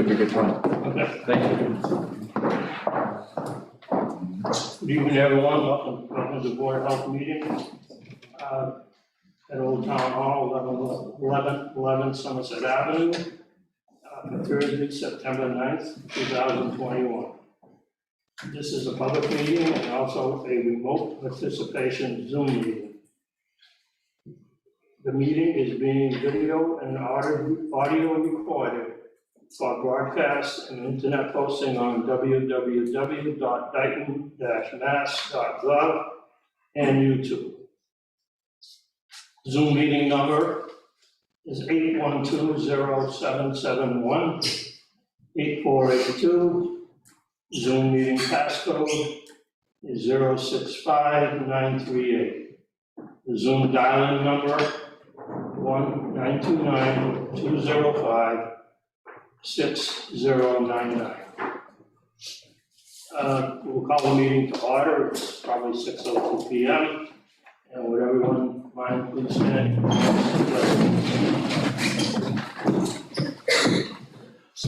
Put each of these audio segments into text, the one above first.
gonna be a good time. Okay. Thank you. Good evening, everyone. Welcome to the Board of Health meeting at Old Town Hall, 11 Somerset Avenue, for Thursday, September 9th, 2021. This is a public meeting and also a remote participation Zoom meeting. The meeting is being video and audio recorded for broadcast and internet posting on www.dayton-mass.gov and YouTube. Zoom meeting number is 812-0771-8482. Zoom meeting passcode is 065938. The Zoom dial-in number 1-929-205-6099. We'll call the meeting to order. It's probably 6:02 p.m. And would everyone mind please stand?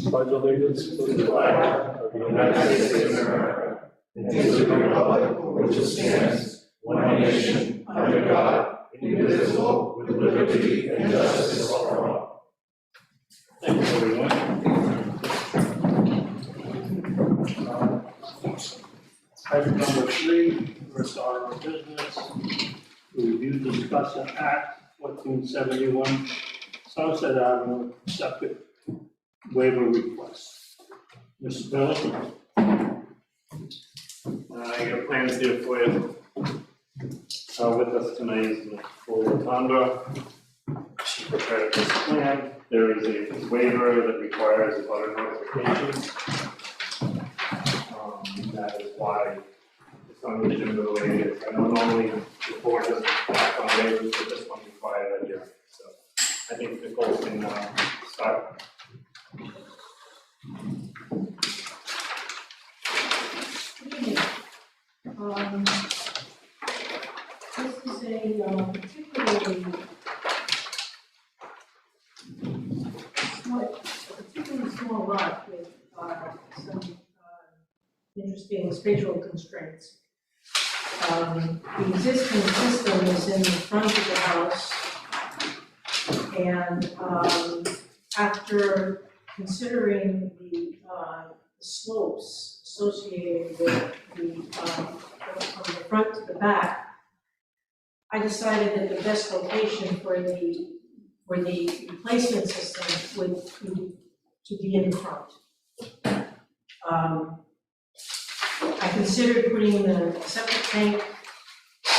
Pledge allegiance to the flag of the United States of America, and to the republic for which it stands, one nation, under God, indivisible, with liberty and justice for all. Thank you, everyone. Item number 3, first order of business. Review, discuss, and act 1471 Somerset Avenue septic waiver request. Mr. Billy? I got plans here for you. With us tonight is Nicole Rotunda. She prepared this plan. There is a waiver that requires a butter notification. That is why it's on the agenda the way it is. I know normally the board doesn't act on waivers, but this one requires that here. So I think Nicole can start. This is a particularly small lot with some interesting spatial constraints. The existing system is in the front of the house, and after considering the slopes associated with from the front to the back, I decided that the best location for the replacement system would be to be in the front. I considered putting the septic tank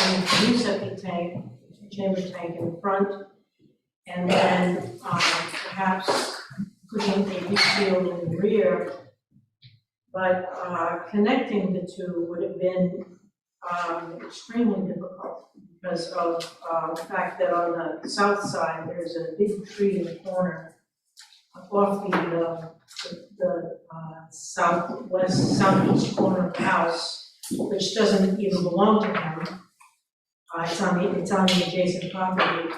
and the new septic tank, chamber tank in the front, and then perhaps putting a leach field in the rear. But connecting the two would have been extremely difficult because of the fact that on the south side, there's a big tree in the corner off the southeast corner of the house, which doesn't even belong to him. It's on the adjacent property.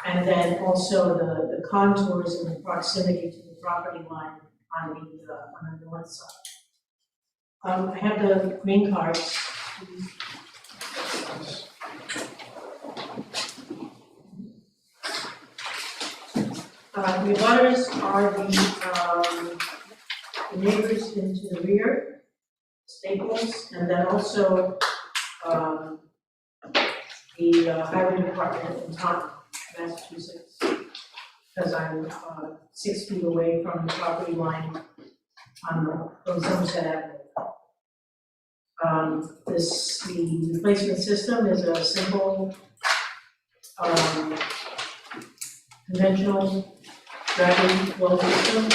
And then also the contours and the proximity to the property line on the north side. I have the green cards. The abutters are the neighbors into the rear, Staples, and then also the highway department in Taunton, Massachusetts, because I'm 6 feet away from the property line from Somerset Avenue. The replacement system is a simple, conventional gravity flow system.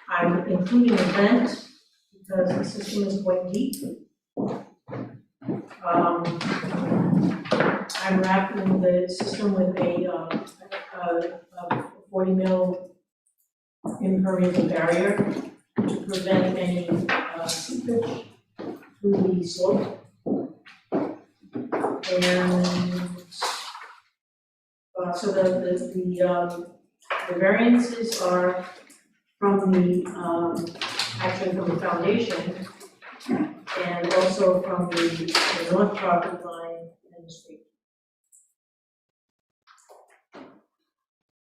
I'm including a vent because the system is quite deep. I'm wrapping the system with a 40 mil impermeable barrier to prevent any seepage through the slope. And so the The variances are from the, actually from the foundation and also from the north property line and the street.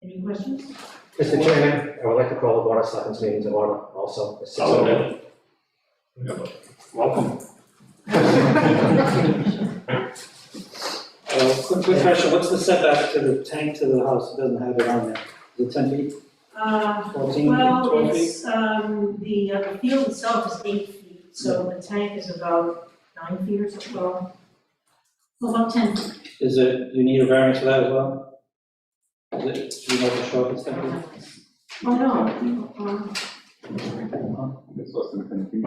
Any questions? Mr. Chairman, I would like to call the Board of Selectmen's meeting to order also. It's 6:09. Welcome. Quick question, what's the setback to the tank to the house? It doesn't have it on there. Is it 10 feet, 14, Well, 12 feet? it's, the field itself is 8 feet, so the tank is about 9 feet or so. Well, about 10 feet. Is it, you need a variance for that as well? Is it, do you know for sure if it's 10 feet? Oh, no, It's less than 10 feet.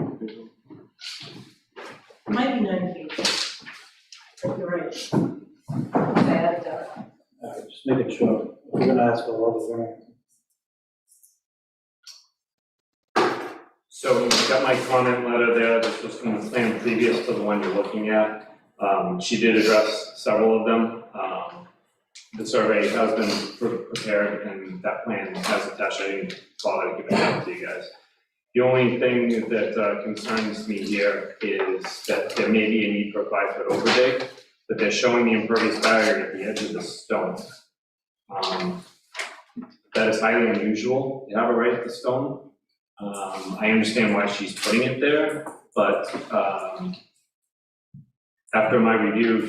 might be 9 feet. But you're right. Bad, Just making sure, we're gonna ask for a lot of variance. So you've got my comment letter there, this was from the plan previous to the one you're looking at. She did address several of them. The survey has been prepared and that plan has attached, I didn't bother to give it out to you guys. The only thing that concerns me here is that there may be a need for a 5-foot overday, but they're showing the impervious barrier at the edge of the stone. That is highly unusual, you have it right at the stone. I understand why she's putting it there, but after my review,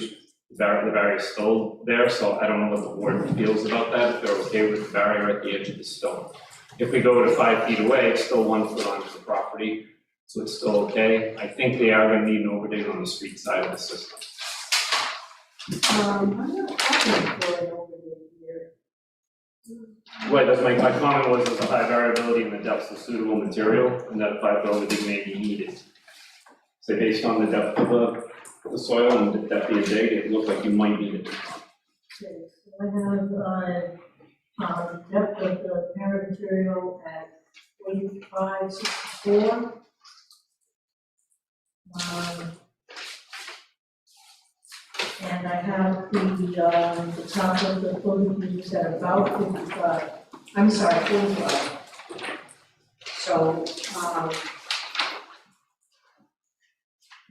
the barrier is still there, so I don't know what the board feels about that, if they're okay with the barrier at the edge of the stone. If we go to 5 feet away, it's still 1 foot onto the property, so it's still okay. I think they are gonna need an overday on the street side of the system. I'm not asking for it over here. Right, that's my comment was there's a high variability in the depths of suitable material, and that 5 foot overday may be needed. So based on the depth of the soil and the depth of the dig, it looked like you might need it. Okay, so I have, depth of the parent material at 4564. And I have the top of the photographs at about 55, I'm sorry, 45. So,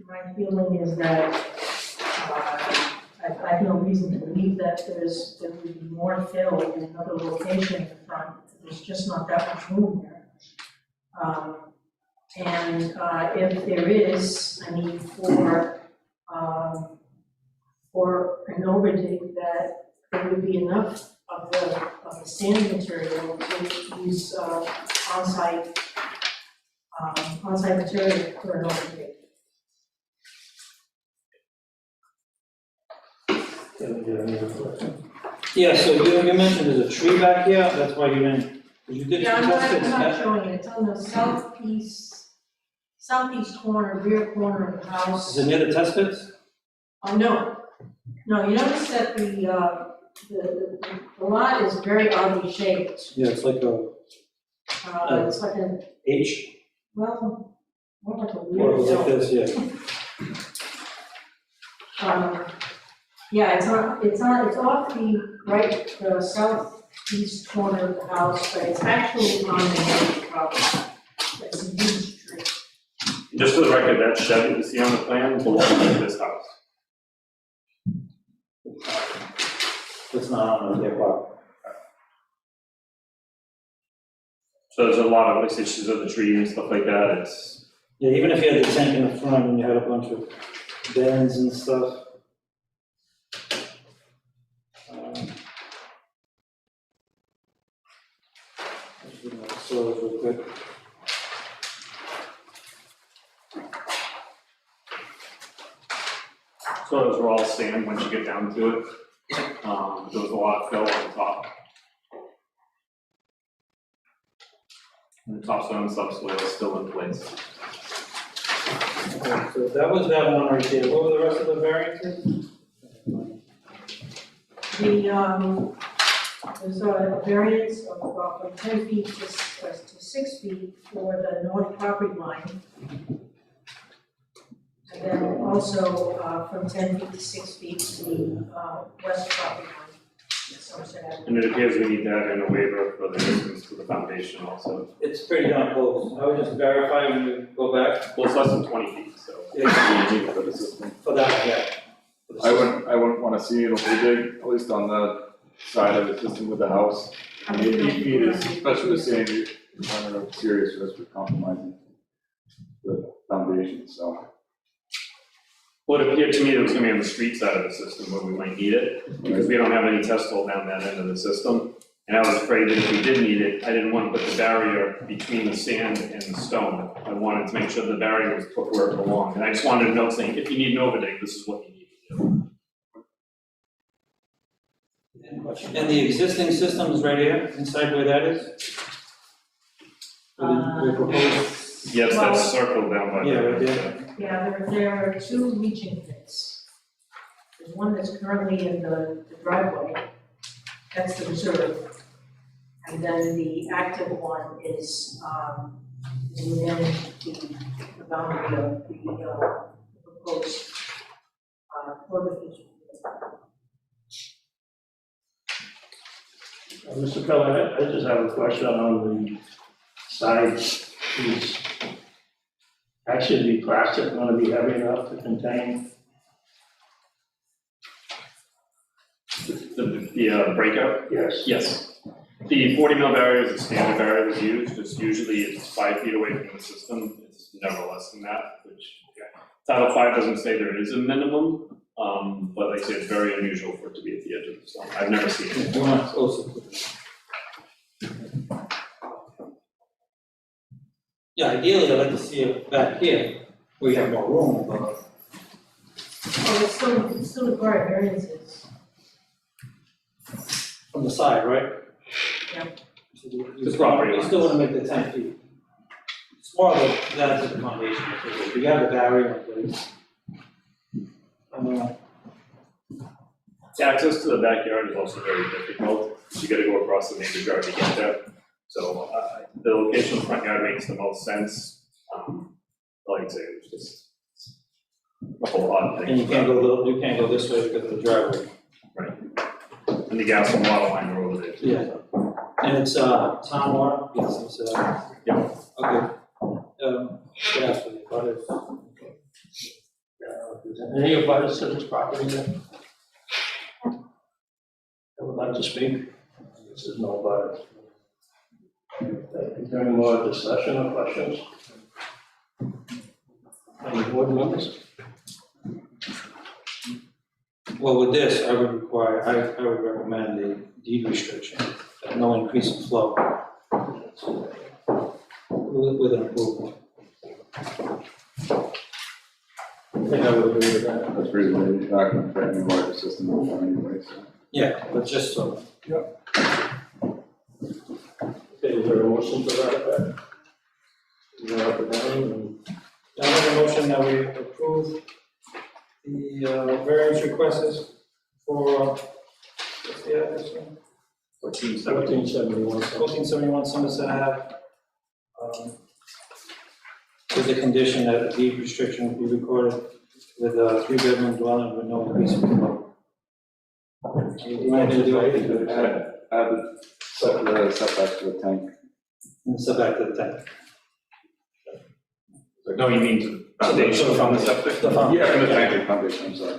my feeling is that, I have no reason to believe that there would be more fill in another location in the front. There's just not that much room there. And if there is a need for an overdig, that there would be enough of the sand material to use on-site material for an overdig. Yeah, so you mentioned there's a tree back here, that's why you didn't, because you did Yeah, test it. I'm not showing it, it's on the southeast corner, rear corner of the house. Is it near the test pits? Oh, no, you notice that the lot is very oddly shaped. Yeah, it's like a It's like a, H, well, more like a or weird like L. this, yeah. Yeah, it's off the southeast corner of the house, but it's actually on the main property. It's a huge tree. Just for the record, that shed that you see on the plan belongs to this house. It's not on their property. So there's a lot of issues of the trees and stuff like that, it's, Yeah, even if you had the tank in the front and you had a bunch of bends and stuff. Let's do that soil real quick. so those were all sand once you get down to it. There was a lot of fill on top. And the topsoil and subsoil is still in place. Okay, so that was that one right there. What were the rest of the variances? There's a variance of from 10 feet to 6 feet for the north property line. And then also from 10 feet to 6 feet to the west property line. Somerset Avenue. And it appears we need to add in a waiver for the distance to the foundation also. It's pretty darn close. I would just verify when you go back. Well, it's less than 20 feet, so. Yeah, Easy for the system. for that, yeah. For the I wouldn't wanna see it overdig, at least on the side of the system with the house. 8 feet is, especially the same, you're under a serious risk of compromising the foundation, so. Well, it appeared to me that it was gonna be on the street side of the system where we might need it, because we don't have any test hole down that end of the system. And I was afraid that if we did need it, I didn't want to put the barrier between the sand and the stone. I wanted to make sure the barrier was put where it belonged, and I just wanted to know, saying, if you need an overdig, this is what you need to do. And the existing system is right here, inside where that is? We proposed, Yes, that's circled down by. Yeah, right there. Yeah, there are two leaching pits. There's one that's currently in the driveway, that's the reserve. And then the active one is within the boundary of the proposed fortification. Mr. Keller, I just have a question on the side piece. Actually, the plastic gonna be heavy enough to contain? The breakout? Yes. Yes. The 40 mil barrier is a standard barrier that's used, it's usually 5 feet away from the system, it's never less than that, which, yeah. Title V doesn't say there is a minimum, but like I say, it's very unusual for it to be at the edge of the stone, I've never seen it. you want it closer. Yeah, ideally, I'd like to see it back here, where you have more room, but Oh, it's still required variances. from the side, right? Yeah. So you The property You still wanna make the 10 feet. It's more of a, that's the foundation, if you have the barrier in place. Access to the backyard is also very difficult, you gotta go across the neighbor's yard to get there. So, the location of the front yard makes the most sense, like I say, it was just a whole odd thing. And you can't go this way because of the driveway. And the gas and water line are over there too. Yeah. And it's, town water? Yes, it's, Yeah. okay. Yeah, for the butters. Any of us to this property then? I would like to speak. This is no butter. Is there any more discussion or questions? Any board members? Well, with this, I would recommend the deed restriction, no increase in flow. With an approval. I think I would agree with that. That's reasonable, you're not gonna create any larger system anyway, so. Yeah, but just so. Okay, is there a motion to that effect? Is there up or down? And I make a motion that we approve the variance requests for, what's the address? 1471. 1471 Somerset Ave. With the condition that the deed restriction will be recorded with a 3-bedroom dwelling with no increase in flow. You want to do anything? Add the setback to the tank. And set back to the tank. No, you mean to the foundation from the septic? The foundation. Yeah, and the tank foundation, I'm sorry.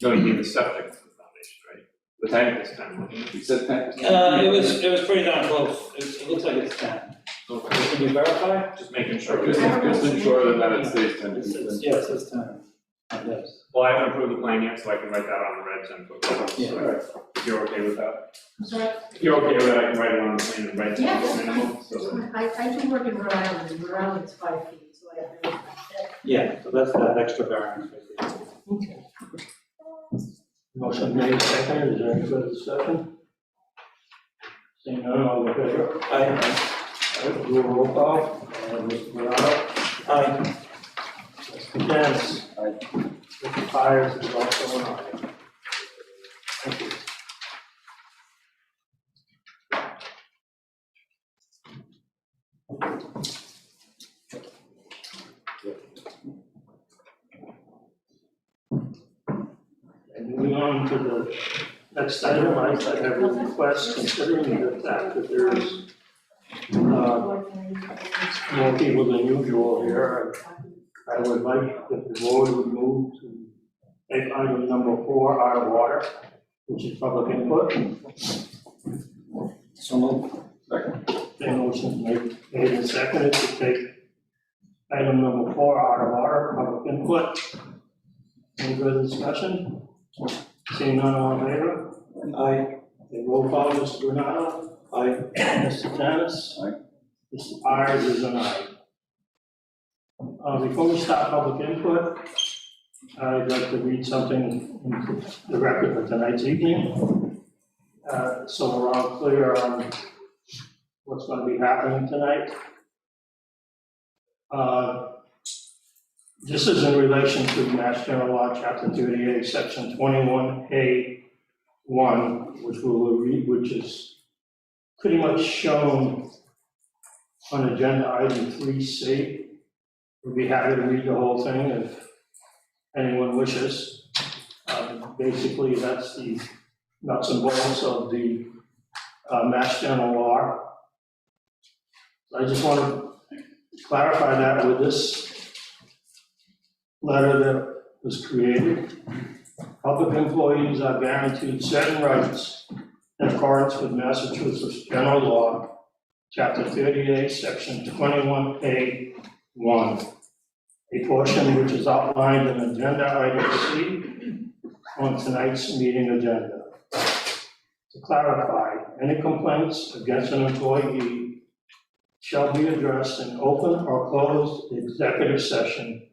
No, you mean the septic from the foundation, right? The tank, This time. you said tank? It was pretty darn close. It looks like it's 10. Can you verify? Just making sure. Just ensure that it stays 10 It feet. says, yes, it's 10. Yes. Well, I haven't approved the plan yet, so I can write that on the regs and put that. Yeah. So if you're okay with that? I'm sorry? If you're okay with that, I can write it on the plan and write Yeah, the that's minimum, fine. so. I do work in Rhode Island, and Rhode Island's 5 feet, so I have to. Yeah, so that's that extra variance right there. Okay. Motion made, second, is there any further discussion? Seeing none, all in favor? Aye. All right, do a roll call. Mr. Morano? Aye. Mr. Janice? Aye. Mr. Myers is also an aye. Thank you. And moving on to the Next item, I have a request considering the fact that there is more people than usual here. I would like if the board would move to take item number 4 out of order, which is public input. So moved. The motion made and seconded to take item number 4 out of order, public input. Any further discussion? Seeing none, all in favor? Aye. Okay, roll call, Mr. Bernardo? Aye. Mr. Tanis? Aye. Mr. Myers is an aye. Before we start public input, I'd like to read something into the record for tonight's evening. So we're all clear on what's going to be happening tonight. This is in relation to Mass General Law, Chapter 38, Section 21A1, which we will read, which is pretty much shown on agenda item 3C. We'd be happy to read the whole thing if anyone wishes. Basically, that's the nuts and bolts of the Mass General Law. I just want to clarify that with this letter that was created. Public employees are guaranteed certain rights in accordance with Massachusetts General Law, Chapter 38, Section 21A1, a portion which is outlined in Agenda Item C on tonight's meeting agenda. To clarify, any complaints against an employee shall be addressed in open or closed executive session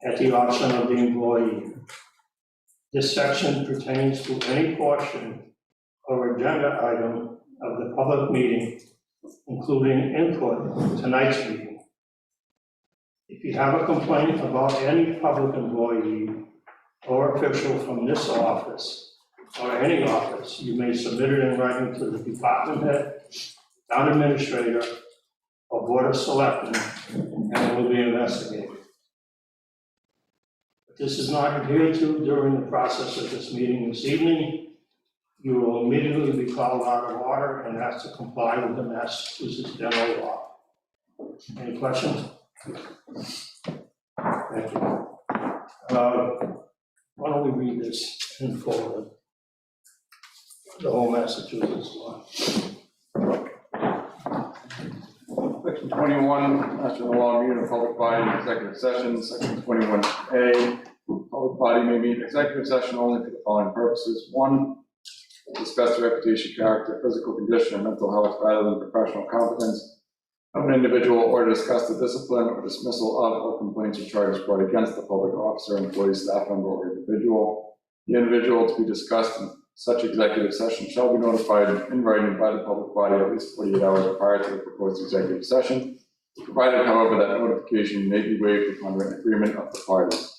at the option of the employee. This section pertains to any portion or agenda item of the public meeting, including input in tonight's meeting. If you have a complaint about any public employee or official from this office or any office, you may submit it in writing to the department head, town administrator, or board of selectmen, and it will be investigated. If this is not adhered to during the process of this meeting this evening, you will immediately be called out of order and asked to comply with the Massachusetts General Law. Any questions? Thank you. Why don't we read this in full, the whole Massachusetts law? Section 21, Mass General Law, meeting of public body in executive session. Section 21A, public body may meet in executive session only for the following purposes. 1, discuss the reputation, character, physical condition, or mental health rather than professional competence of an individual, or to discuss the discipline or dismissal of or complaints or charges brought against the public officer, employee, staff member, or individual. The individual to be discussed in such executive session shall be notified in writing by the public body at least 48 hours prior to the proposed executive session, provided, however, that notification may be waived upon written agreement of the parties.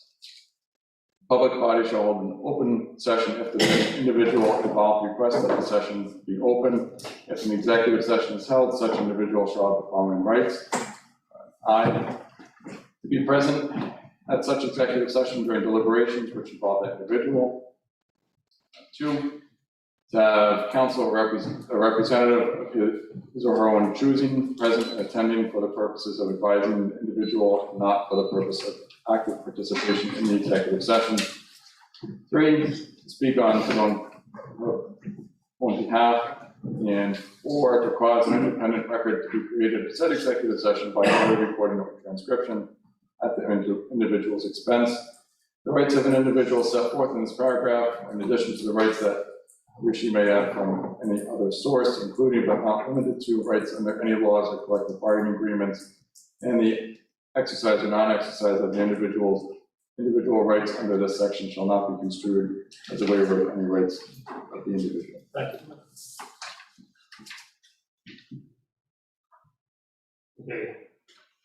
Public body shall hold an open session if the individual involved requests that the session be open. If an executive session is held, such individual shall have the following rights. I, to be present at such executive session during deliberations which involve that individual. 2, to have counsel or a representative of his or her own choosing present and attending for the purposes of advising the individual, not for the purpose of active participation in the executive session. 3, to speak on his own behalf. And 4, to cause an independent record to be created at said executive session by audio recording or transcription at the individual's expense. The rights of an individual set forth in this paragraph, in addition to the rights that he or she may have from any other source, including but not limited to rights under any laws or collective bargaining agreements, and the exercise or non-exercise of the individual rights under this section shall not be construed as a waiver of any rights of the individual. Thank you. Okay,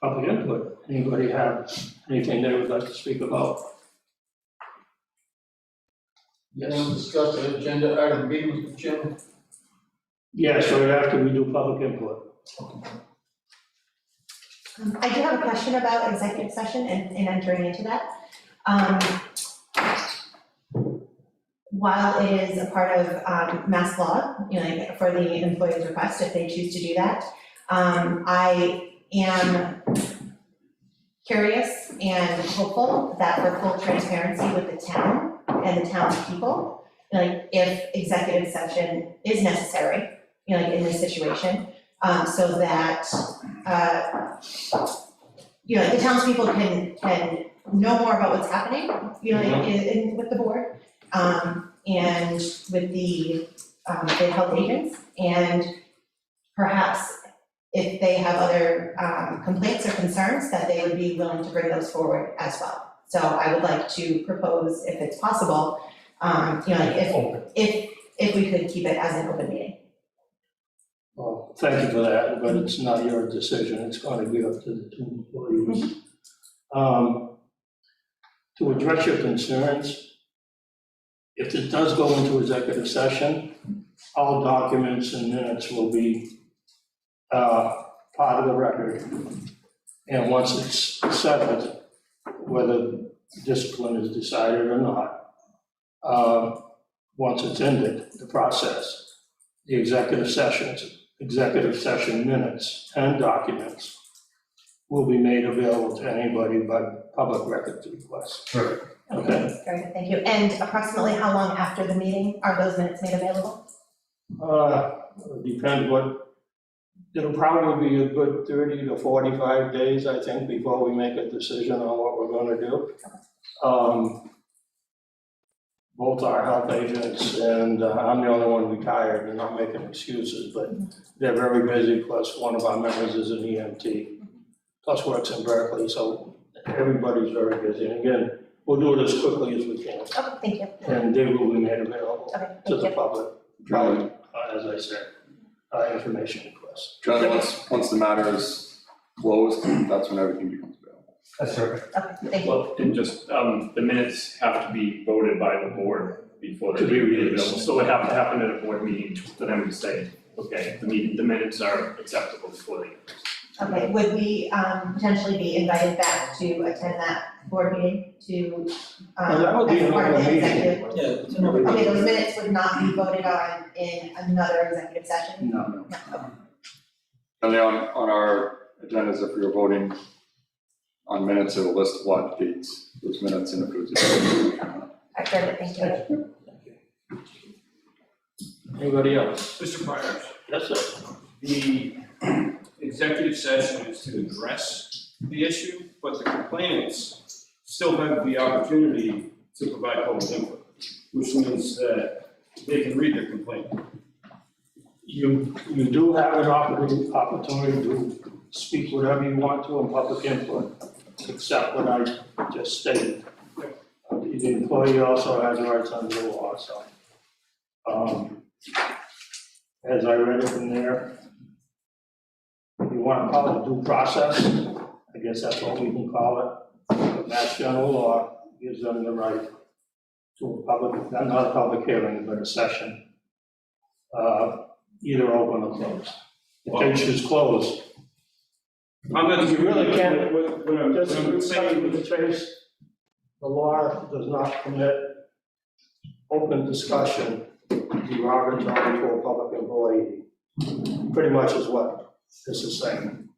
public input. Anybody have anything they would like to speak about? Want to discuss the agenda item B, Mr. Chairman? Yes, right after we do public input. I do have a question about executive session and entering into that. while it is a part of mass law, you know, like for the employee's request, if they choose to do that, I am curious and hopeful that for full transparency with the town and the townspeople, like if executive session is necessary, you know, like in this situation, so that, you know, the townspeople can know more about what's happening, you know, with the board, and with the health agents, and perhaps if they have other complaints or concerns, that they would be willing to bring those forward as well. So I would like to propose, if it's possible, you know, if we could keep it as an open meeting. Well, thank you for that, but it's not your decision, it's going to be up to the two employees. To address your concerns, if it does go into executive session, all documents and minutes will be part of the record. And once it's settled, whether discipline is decided or not, once it's ended, the process, the executive session minutes and documents will be made available to anybody by public records request. Sure. Okay? Very good, thank you. And approximately how long after the meeting are those minutes made available? Depends what, it'll probably be a good 30 to 45 days, I think, before we make a decision on what we're gonna do. Both our health agents and I'm the only one retired, and not making excuses, but they're very busy, plus one of our members is an EMT, plus works in Berkeley, so everybody's very busy. And again, we'll do it as quickly as we can, Okay, thank you. and they will be made available Okay, to thank the you. public, Charlie, as I said, information requests. Charlie, once the matter is closed, that's when everything becomes available. That's perfect. Okay, thank you. Well, and just, the minutes have to be voted by the board before To they be be released. available. So it would have to happen at a board meeting for them to say, okay, the minutes are acceptable before they. Okay, would we potentially be invited back to attend that board meeting to, Well, that would be as part of another the meeting. executive? Yeah, it's another. Okay, those minutes would not be voted on in another executive session? No. No, okay. And then on our agendas, if we were voting on minutes, it will list what dates those minutes and if it was. I've heard it, thank you. Anybody else? Mr. Myers, Yes, sir. the executive session is to address the issue, but the complainants still have the opportunity to provide public input, which means that they can read their complaint. You do have an opportunity to speak whatever you want to in public input, except what I just stated. The employee also has rights under the law, so. As I read it from there, if you want to call it due process, I guess that's what we can call it. But Mass General Law gives them the right to a public, not a public hearing, but a session, either open or closed. The case is closed. I'm not. You really can't- What I'm Just to saying, with the chase, the law does not permit open discussion derogatory to a public employee. Pretty much is what this is saying.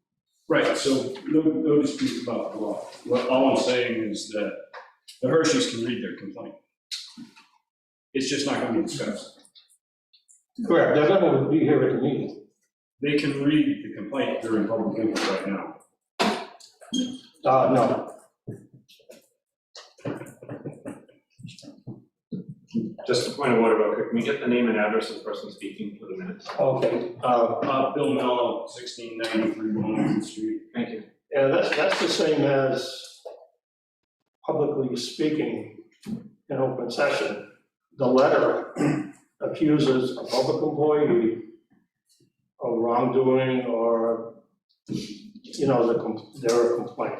right, so no dispute about the law. All I'm saying is that the Hershey's can read their complaint. It's just not gonna be discussed. Correct, they're gonna be here at the meeting. They can read the complaint during public input right now. No, Just a point of order real quick, can we get the name and address of the person speaking for the minutes? okay, Bill Mello, 1693 Williamson Street. Thank you. yeah, that's the same as publicly speaking in open session. The letter accuses a public employee of wrongdoing or, you know, they're a complaint.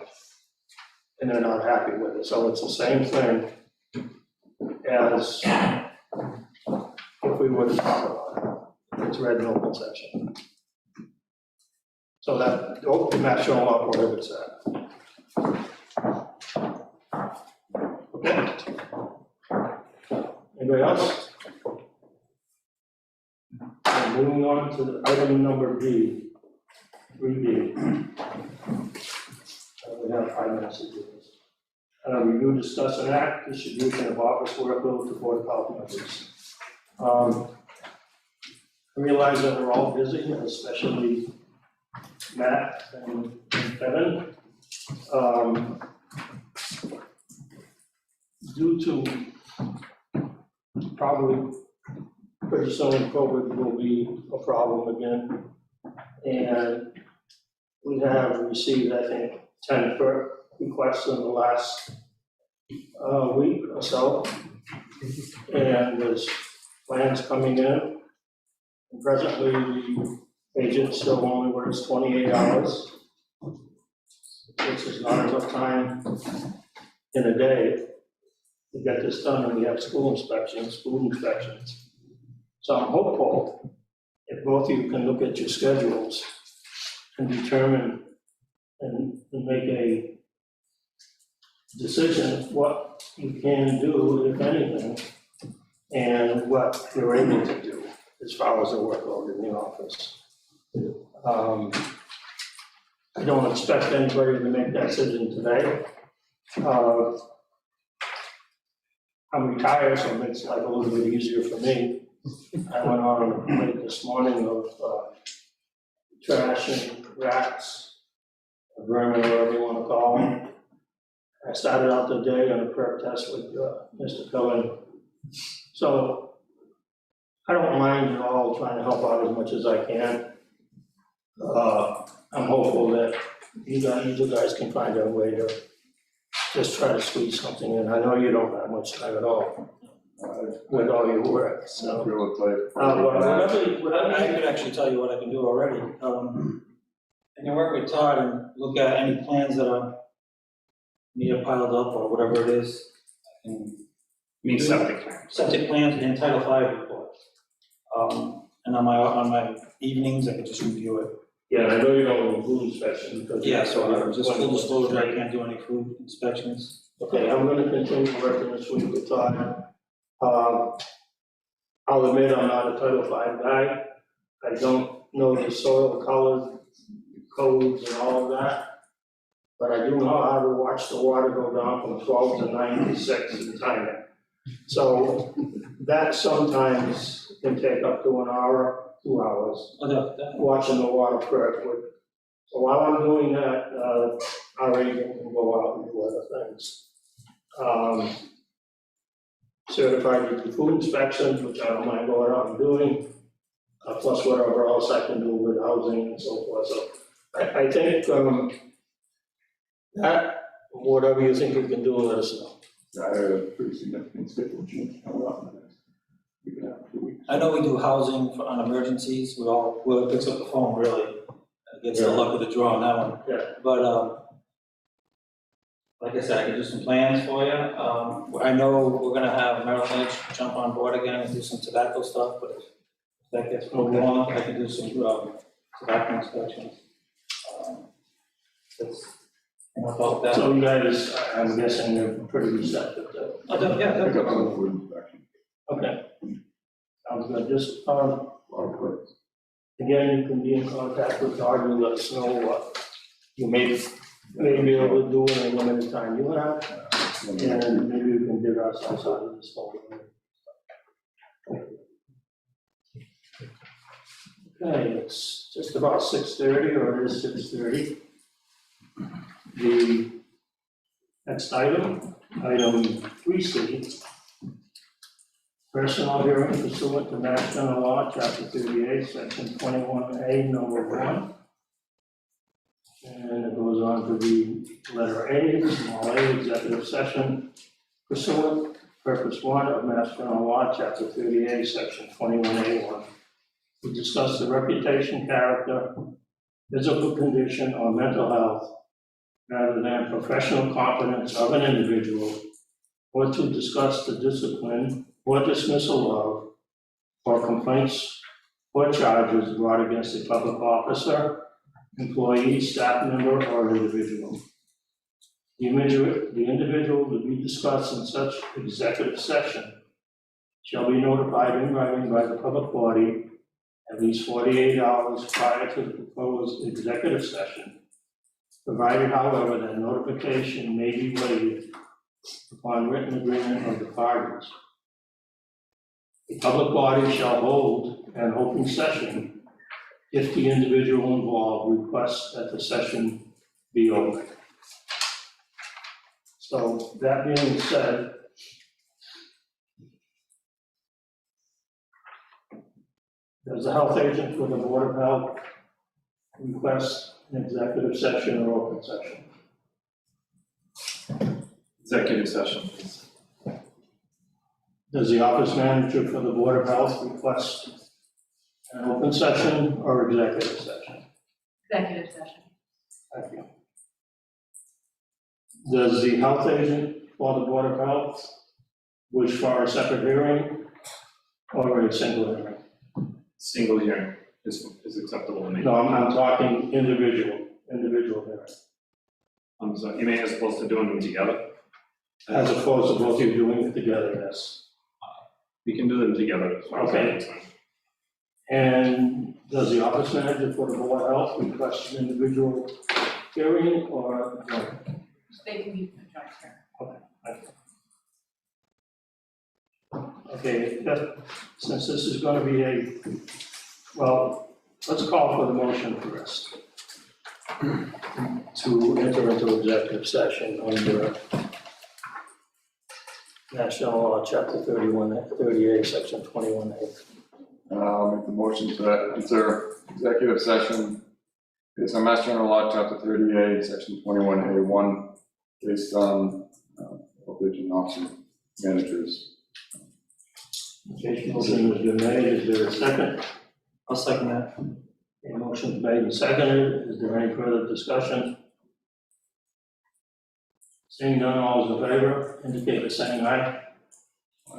And they're not happy with it, so it's the same thing as if we were to talk about it. It's read in open session. So that, Mass General Law prohibits that. Okay? Anybody else? And moving on to item number B, 3B. We have 5 minutes to do this. Review, discuss, and act distribution of office workload to Board of Health members. I realize that we're all busy, especially Matt and Kevin. Due to probably pretty soon COVID will be a problem again. And we have received, I think, 10 requests in the last week or so. And there's plans coming in. And presently, the agent still only works 28 hours, which is not enough time in a day to get this done, and we have school inspections, food inspections. So I'm hopeful if both of you can look at your schedules and determine and make a decision what you can do, if anything, and what you're able to do as far as the workload in the office. I don't expect anybody to make that decision today. I'm retired, so it makes life a little bit easier for me. I went on a plate this morning of trash and rats, vermin, whatever you want to call them. I started out the day on a perk test with Mr. Cohen. So I don't mind at all trying to help out as much as I can. I'm hopeful that you guys can find a way to just try to squeeze something in. I know you don't have much time at all with all your work, so. Real tight. I could actually tell you what I can do already. I can work with Todd and look at any plans that are either piled up or whatever it is. I can Means septic plan. septic plans and Title V reports. And on my evenings, I can just review it. Yeah, I know you don't do food inspection because. Yeah, so just full disclosure, I can't do any food inspections. Okay, I'm gonna continue working this week with Todd. I'll admit I'm not a Title V guy. I don't know the soil color codes and all of that. But I do know how to watch the water go down from 12 to 96 and time it. So that sometimes can take up to an hour, 2 hours, watching the water perk. So while I'm doing that, our agent can go out and do other things. Certified to do food inspections, which I don't mind going out and doing, plus whatever else I can do with housing and so forth. So I think that, whatever you think you can do, let us know. I had a pretty significant schedule change coming up in the next week and a half, 2 weeks. I know we do housing on emergencies, whoever picks up the phone really gets the luck of the draw on that one. Yeah. But, like I said, I can do some plans for you. I know we're gonna have Merrill Lynch jump on board again and do some tobacco stuff, but if that gets moved along, I can do some tobacco inspections. About that. So you guys, I'm guessing you're pretty receptive to. Oh, yeah, Pick up definitely. on the food inspection, Okay. Sounds good. Just, a lot of clicks. again, you can be in contact with Todd and let us know what you may be able to do in a limited time you have. And maybe we can dig ourselves out of this hole. Okay, it's just about 6:30, or it is 6:30. The next item 3C, personal hearing pursuant to Mass General Law, Chapter 38, Section 21A, Number 1. And it goes on to the letter A, small a, executive session pursuant, purpose 1 of Mass General Law, Chapter 38, Section 21A1. We discuss the reputation, character, physical condition, or mental health rather than professional competence of an individual, or to discuss the discipline or dismissal of, or complaints or charges brought against a public officer, employee, staff member, or individual. The individual to be discussed in such executive session shall be notified in writing by the public body at least 48 hours prior to the proposed executive session, provided, however, that notification may be waived upon written agreement of the parties. The public body shall hold an open session if the individual involved requests that the session be open. So that being said, does the health agent for the Board of Health request an executive session or open session? Executive session, please. Does the office manager for the Board of Health request an open session or executive session? Executive session. Thank you. Does the health agent for the Board of Health wish for a separate hearing or a single hearing? Single hearing is acceptable to me. No, I'm talking individual hearing, I'm sorry, you mean as opposed to doing them together? as opposed to both of you doing it together, yes. We can do them together as far as that makes sense. And does the office manager for the Board of Health request an individual hearing or joint? They can be joint here. Okay, since this is gonna be well, let's call for the motion first. To enter into executive session under National Law, Chapter 38, Section 21A. I'll make the motion to enter executive session based on Mass General Law, Chapter 38, Section 21A1, based on health agent officer managers. Okay, motion has been made, is there a second? I'll second that. A motion made and seconded, is there any further discussion? Seeing none, all is in favor, indicate by saying aye.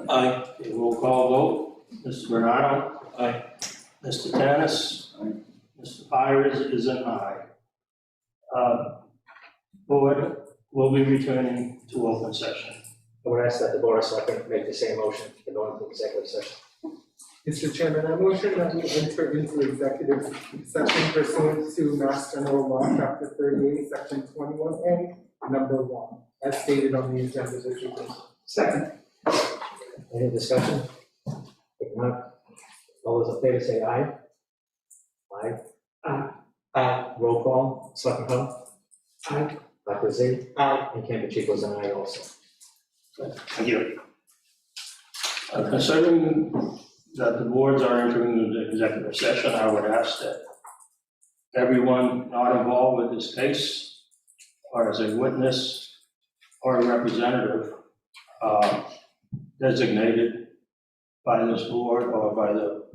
Aye. Okay, roll call vote, Mr. Bernardo? Aye. Mr. Tanis? Aye. Mr. Byers is an aye. Board will be returning to open session. I would ask that the Board of Selectmen make the same motion to go into executive session. Mr. Chairman, I motion that we enter into executive session pursuant to Mass General Law, Chapter 38, Section 21A, number 1, as stated on the agenda this evening. Second. Any discussion? If not, all those in favor say aye. Aye. Aye. Aye. Roll call, Selectman Hull? Aye. Dr. Z? Aye. And Campuchico is an aye also. Thank you. Considering that the boards are entering into executive session, I would ask that everyone not involved with this case, or as a witness or a representative, designated by this board or by the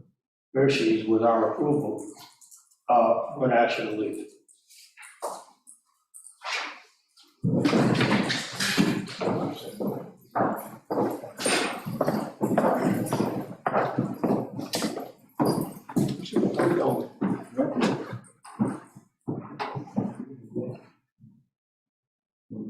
Hershey's with our approval, would actually leave.